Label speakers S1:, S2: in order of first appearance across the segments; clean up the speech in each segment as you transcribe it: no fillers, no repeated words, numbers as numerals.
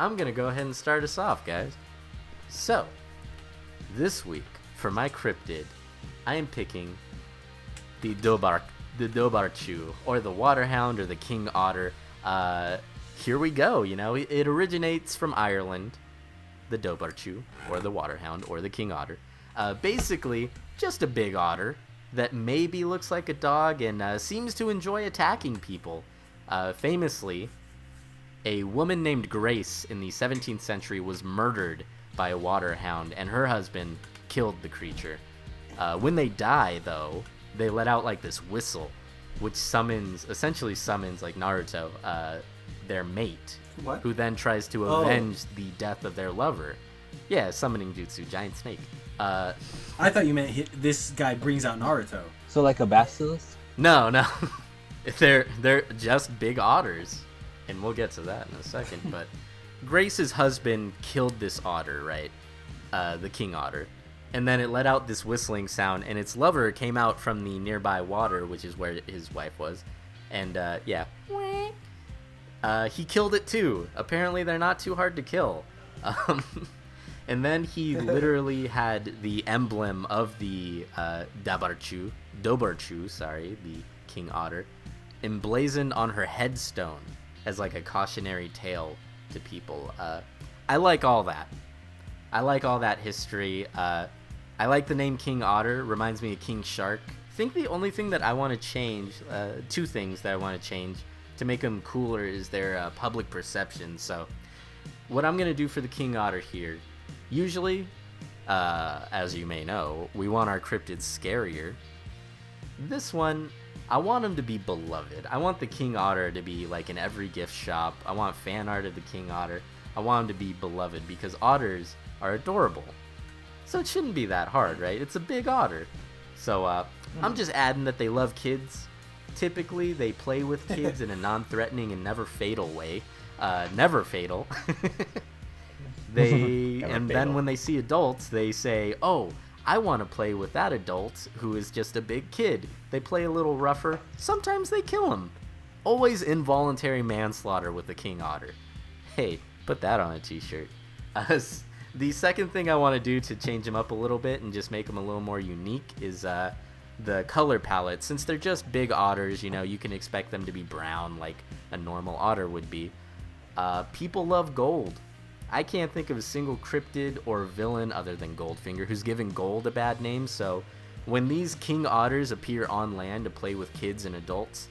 S1: I'm going to go ahead and start us off, guys. So, this week, for my cryptid, I am picking the Dobarchu, or the Waterhound, or the King Otter. Here we go, it originates from Ireland, the Dobarchu, or the Waterhound, or the King Otter. Basically, just a big otter that maybe looks like a dog and seems to enjoy attacking people. Famously, a woman named Grace in the 17th century was murdered by a waterhound, and her husband killed the creature. When they die, though, they let out like this whistle, which essentially summons like Naruto, their mate, who then tries to avenge the death of their lover. Yeah, summoning jutsu, giant snake.
S2: I thought you meant this guy brings out Naruto.
S3: So like a basilisk?
S1: No. They're just big otters, and we'll get to that in a second. But Grace's husband killed this otter, right? The king otter. And then it let out this whistling sound, and its lover came out from the nearby water, which is where his wife was. And, he killed it too. Apparently they're not too hard to kill. And then he literally had the emblem of the Dobarchu, the king otter, emblazoned on her headstone as like a cautionary tale to people. I like all that. I like all that history. I like the name King Otter. Reminds me of King Shark. I think the only thing that I want to change, two things that I want to change to make them cooler, is their public perception. So what I'm going to do for the King Otter here, usually, as you may know, we want our cryptids scarier. This one, I want him to be beloved. I want the King Otter to be like in every gift shop. I want fan art of the King Otter. I want him to be beloved because otters are adorable. So it shouldn't be that hard, right? It's a big otter. So I'm just adding that they love kids. Typically, they play with kids in a non-threatening and never fatal way. Never fatal. Then when they see adults, they say, "Oh, I want to play with that adult who is just a big kid." They play a little rougher. Sometimes they kill him. Always involuntary manslaughter with the King Otter. Hey, put that on a t-shirt. The second thing I want to do to change them up a little bit and just make them a little more unique is the color palette. Since they're just big otters, you can expect them to be brown like a normal otter would be. People love gold. I can't think of a single cryptid or villain other than Goldfinger who's given gold a bad name, so when these king otters appear on land to play with kids and adults,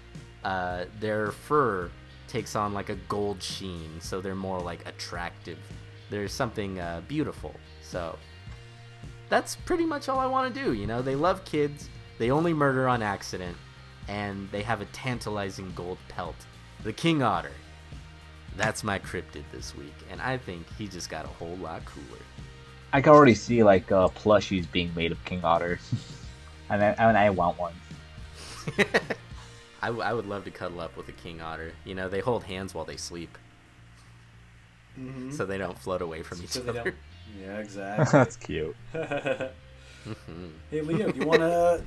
S1: their fur takes on like a gold sheen, so they're more like attractive. There's something beautiful. So that's pretty much all I want to do. They love kids, they only murder on accident, and they have a tantalizing gold pelt. The King Otter. That's my cryptid this week, and I think he just got a whole lot cooler.
S3: I can already see like plushies being made of King Otters, and I want one.
S1: I would love to cuddle up with a King Otter. They hold hands while they sleep. Mm-hmm. So they don't float away from each other.
S2: Yeah, exactly.
S3: That's cute.
S2: Hey Leo, do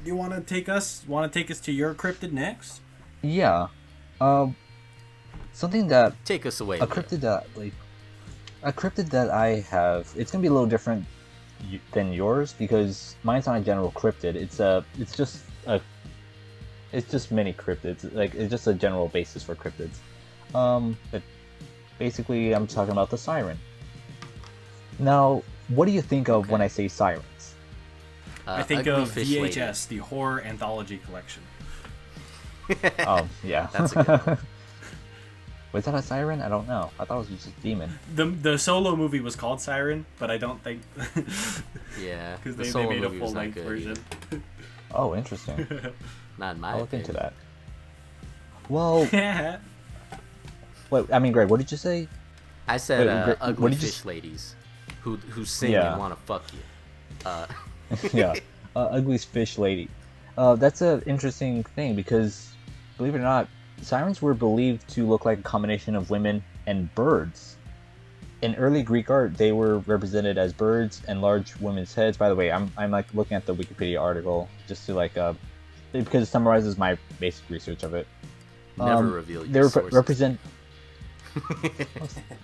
S2: you wanna take us to your cryptid next?
S3: Yeah. Something that
S1: take us away.
S3: A cryptid that I have. It's gonna be a little different than yours because mine's not a general cryptid. It's just mini cryptids. It's just a general basis for cryptids. Basically, I'm talking about the siren. Now, what do you think of when I say sirens?
S2: I think of VHS, the horror anthology collection.
S3: Oh, yeah.
S1: That's a good one.
S3: Was that a siren? I don't know. I thought it was just a demon.
S2: The solo movie was called Siren, but I don't think...
S1: Yeah,
S2: because they made a full-length version.
S3: Oh, interesting.
S1: Not in my
S3: I'll look
S1: opinion.
S3: into that. Well... Wait, Greg, what did you say?
S1: I said ugly fish
S3: say?
S1: ladies who sing and want to fuck you.
S3: Yeah, ugly fish lady. That's an interesting thing because, believe it or not, sirens were believed to look like a combination of women and birds. In early Greek art, they were represented as birds and large women's heads. By the way, I'm like looking at the Wikipedia article just to because it summarizes my basic research of it.
S1: Never reveal your sources.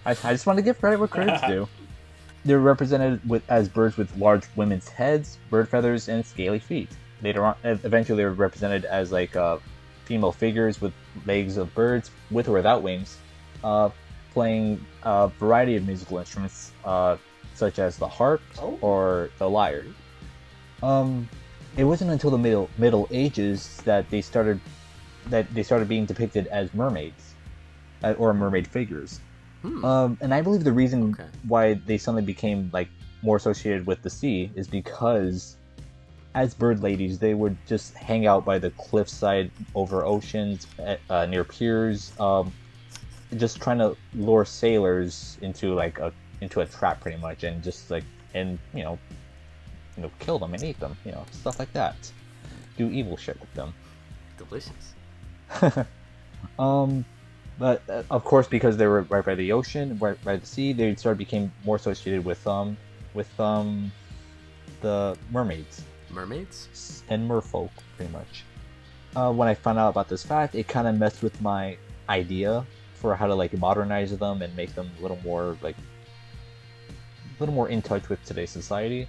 S3: I just want to give credit where credit's due. They're represented as birds with large women's heads, bird feathers, and scaly feet. Later on, eventually, they were represented as like female figures with legs of birds, with or without wings, playing a variety of musical instruments, such as the harp or the lyre. It wasn't until the Middle Ages that they started being depicted as mermaids, or mermaid figures. And I believe the reason why they suddenly became like more associated with the sea is because, as bird ladies, they would just hang out by the cliffside over oceans, near piers, just trying to lure sailors into a trap, pretty much, and just kill them and eat them, stuff like that. Do evil shit with them.
S1: Delicious.
S3: But of course, because they were right by the ocean, right by the sea, they became more associated with the mermaids.
S1: Mermaids?
S3: And merfolk, pretty much. When I found out about this fact, it kind of messed with my idea for how to modernize them and make them a little more in touch with today's society.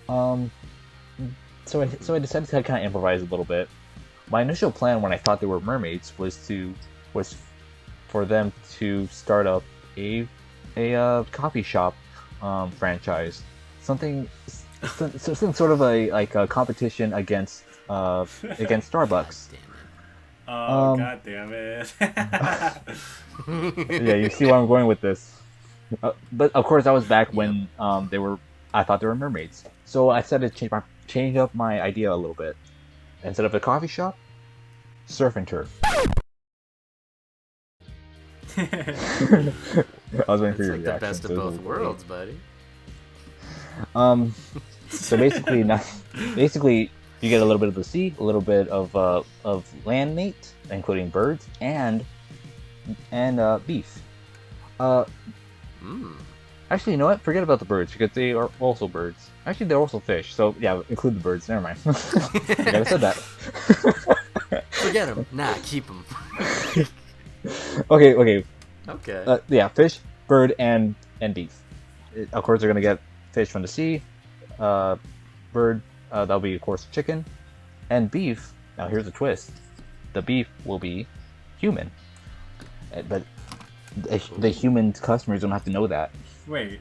S3: So I decided to kind of improvise a little bit. My initial plan when I thought they were mermaids was for them to start up a coffee shop franchise, something sort of a competition against Starbucks.
S2: God damn it!
S3: Yeah, you see where I'm going with this. But of course, that was back when I thought they were mermaids. So I decided to change up my idea a little bit. Instead of a coffee shop, surf and turf. I was waiting for your reaction.
S1: The best of both worlds, buddy.
S3: So basically, you get a little bit of the sea, a little bit of land meat, including birds and beef. Actually, you know what? Forget about the birds, because they are also birds. Actually, they're also fish. So yeah, include the birds. Never mind. I said that.
S1: Forget them. Nah, keep them.
S3: Okay.
S1: Yeah,
S3: fish, bird, and beef. Of course, they're gonna get fish from the sea. Bird, that'll be of course chicken, and beef. Now here's the twist: the beef will be human, but the human customers don't have to know that.
S2: Wait.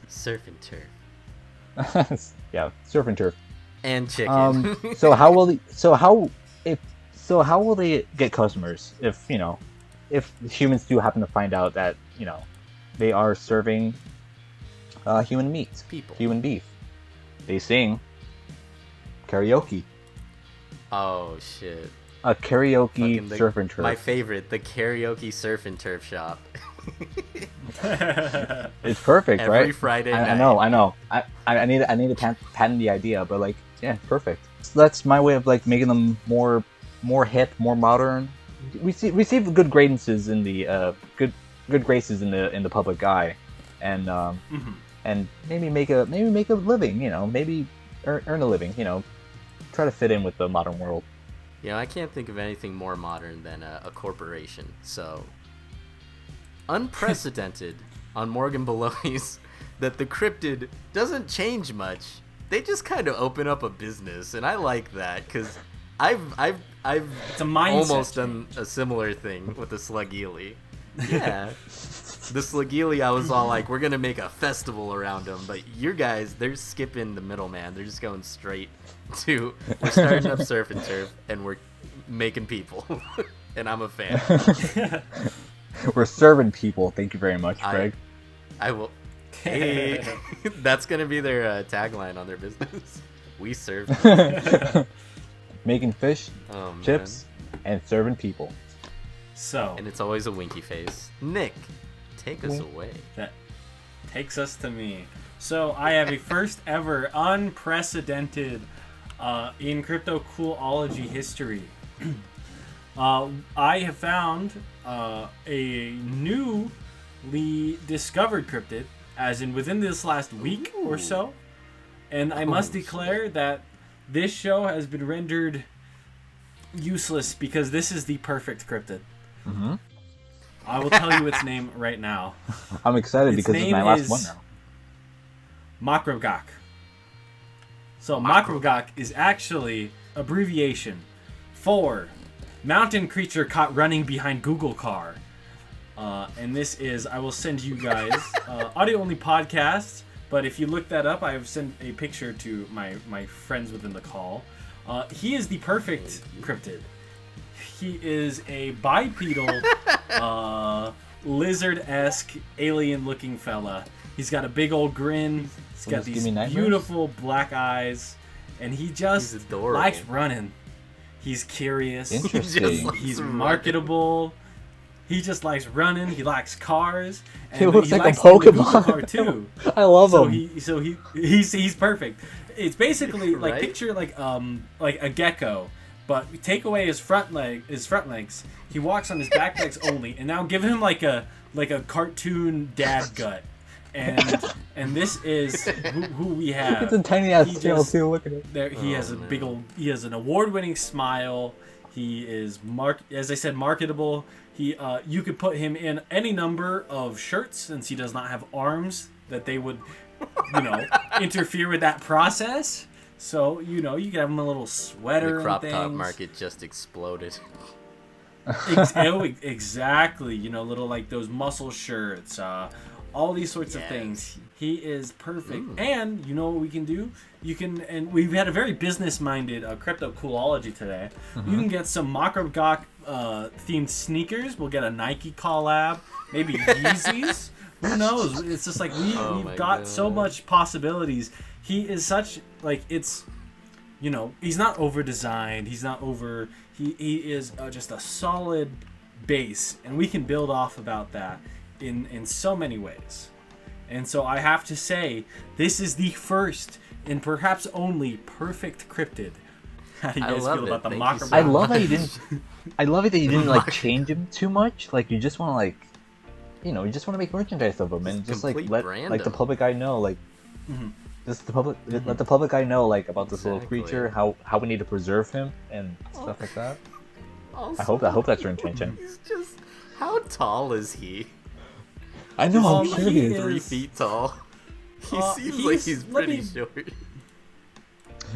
S1: Surf and turf.
S3: Yeah, surf and turf.
S1: And chicken.
S3: So how will they get customers if humans do happen to find out that they are serving human meat, human beef? They sing karaoke.
S1: Oh shit.
S3: A karaoke surf and turf.
S1: My favorite, the karaoke surf and turf shop.
S3: It's perfect, right?
S1: Every Friday night.
S3: I know. I need to patent the idea, but perfect. So that's my way of making them more hip, more modern. We receive good graces in the good graces in the public eye, and and maybe make a living. Maybe earn a living. Try to fit in with the modern world.
S1: I can't think of anything more modern than a corporation. So unprecedented on Morgan Bologna's that the cryptid doesn't change much. They just kind of open up a business, and I like that because I've
S2: it's a mindset
S1: almost done a similar thing with the Slugili. Yeah. The Slugili, I was all like, we're going to make a festival around them. But your guys, they're skipping the middleman. They're just going straight to, we're starting up surf and turf, and we're making people. And I'm a fan.
S3: We're serving people. Thank you very much, Greg.
S1: I will. Hey, that's going to be their tagline on their business. We serve people.
S3: Making fish, chips, and serving people.
S2: So,
S1: and it's always a winky face. Nick, take us away.
S2: That takes us to me. So I have a first ever unprecedented in CryptoLEOology history. I have found a newly discovered cryptid, as in within this last week or so. And I must declare that this show has been rendered useless because this is the perfect cryptid.
S3: Mm-hmm.
S2: I will tell you its name right now.
S3: I'm excited
S2: Its
S3: because it's
S2: name
S3: my last
S2: is
S3: one now.
S2: Makrogak. So Makrogak is actually abbreviation for mountain creature caught running behind Google car. And this is, I will send you guys audio only podcast, but if you look that up, I have sent a picture to my friends within the call. He is the perfect cryptid. He is a bipedal, lizard-esque, alien-looking fella. He's got a big old grin. He's got these beautiful black eyes, and he just likes running. He's curious.
S3: Interesting.
S2: He's marketable. He just likes running. He likes cars. And
S3: he looks like
S2: likes
S3: a Pokemon
S2: car too.
S3: I love him.
S2: He's perfect. It's basically like
S1: Right?
S2: picture like a gecko, but we take away his front legs. He walks on his back legs only, and now give him like a cartoon dad gut. And this is who we have.
S3: It's a tiny ass tail too. Look at it.
S2: He has a big old. He has an award-winning smile. He is as I said, marketable. You could put him in any number of shirts since he does not have arms that they would, interfere with that process. So you could have him a little sweater.
S1: The crop
S2: and
S1: top
S2: things.
S1: market just exploded.
S2: Exactly. Little like those muscle shirts. All these sorts of things. He is perfect. And you know what we can do? And we've had a very business-minded CryptoLEOology today. You can get some Makrogak themed sneakers. We'll get a Nike collab. Maybe Yeezys. Who knows? It's just like we've got so much possibilities. He is such he's not over-designed. He's not over... He is just a solid base. And we can build off about that in so many ways. And so I have to say, this is the first and perhaps only perfect cryptid. How do you guys feel about the Makrogak?
S3: I love how you didn't. I love it that you didn't change him too much. Like you just want to you just want to make merchandise of him and just let the public eye know just let the public eye know about this little creature, how we need to preserve him and stuff like that.
S1: Also,
S3: I hope that's your intention.
S1: He's just, how tall is he?
S3: I know, I'm
S1: He's
S3: sure he is.
S1: 3 feet tall. He seems like he's pretty short.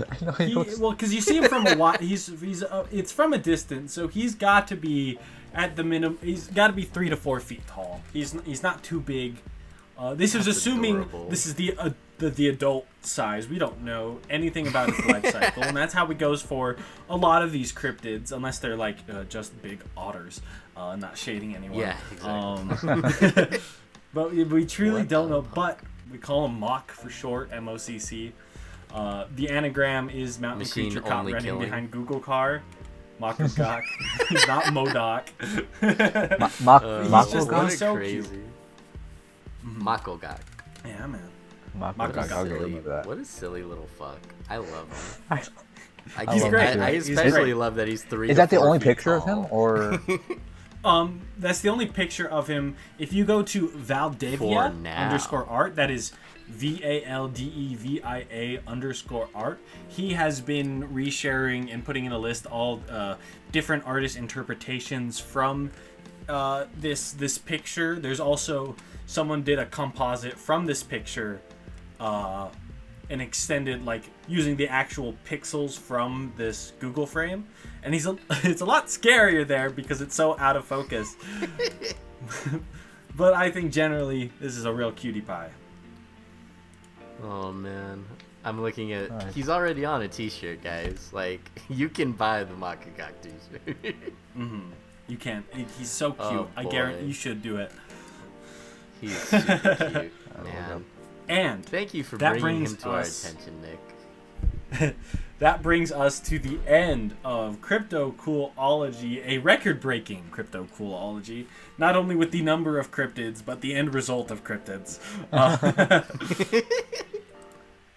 S3: I know
S2: because you see him from a while. It's from a distance, so he's got to be at the minimum. He's got to be 3 to 4 feet tall. He's not too big. This is assuming
S1: adorable.
S2: This is the adult size. We don't know anything about his life cycle, and that's how it goes for a lot of these cryptids, unless they're just big otters. Not shading anyone.
S1: Yeah, exactly.
S2: But we truly don't know. But we call him Mock for short, MOCC. The anagram is mountain
S1: Machine
S2: creature caught
S1: only
S2: running
S1: killing.
S2: behind Google car. Makrogak, not Modoc.
S3: Makrogak?
S1: What a
S2: so
S1: crazy.
S2: cute.
S1: Makrogak.
S2: Yeah, man.
S3: Makrogak, I'll give
S1: Silly.
S3: him that.
S1: What a silly little fuck. I love him.
S3: He's great.
S1: I
S2: He's
S1: especially
S2: great.
S1: love that he's 3
S3: Is
S1: to
S3: that the
S1: 4
S3: only
S1: feet
S3: picture of
S1: tall.
S3: him, or
S2: That's the only picture of him. If you go to Valdevia
S1: For now.
S2: _art, that is VALDEVIA _art. He has been resharing and putting in a list all different artist interpretations from this picture. There's also someone did a composite from this picture, and extended using the actual pixels from this Google frame, and it's a lot scarier there because it's so out of focus. But I think generally this is a real cutie pie.
S1: Oh man, I'm looking at. He's already on a T-shirt, guys. You can buy the Makrogak T-shirt.
S2: You can. He's so cute.
S1: Oh,
S2: I
S1: boy.
S2: guarantee you should do it.
S1: He's super cute, man.
S2: And
S1: Thank you for
S2: that
S1: bringing
S2: brings
S1: him to our
S2: us-
S1: attention, Nick.
S2: that brings us to the end of CryptoLEOology, a record-breaking CryptoLEOology. Not only with the number of cryptids, but the end result of cryptids.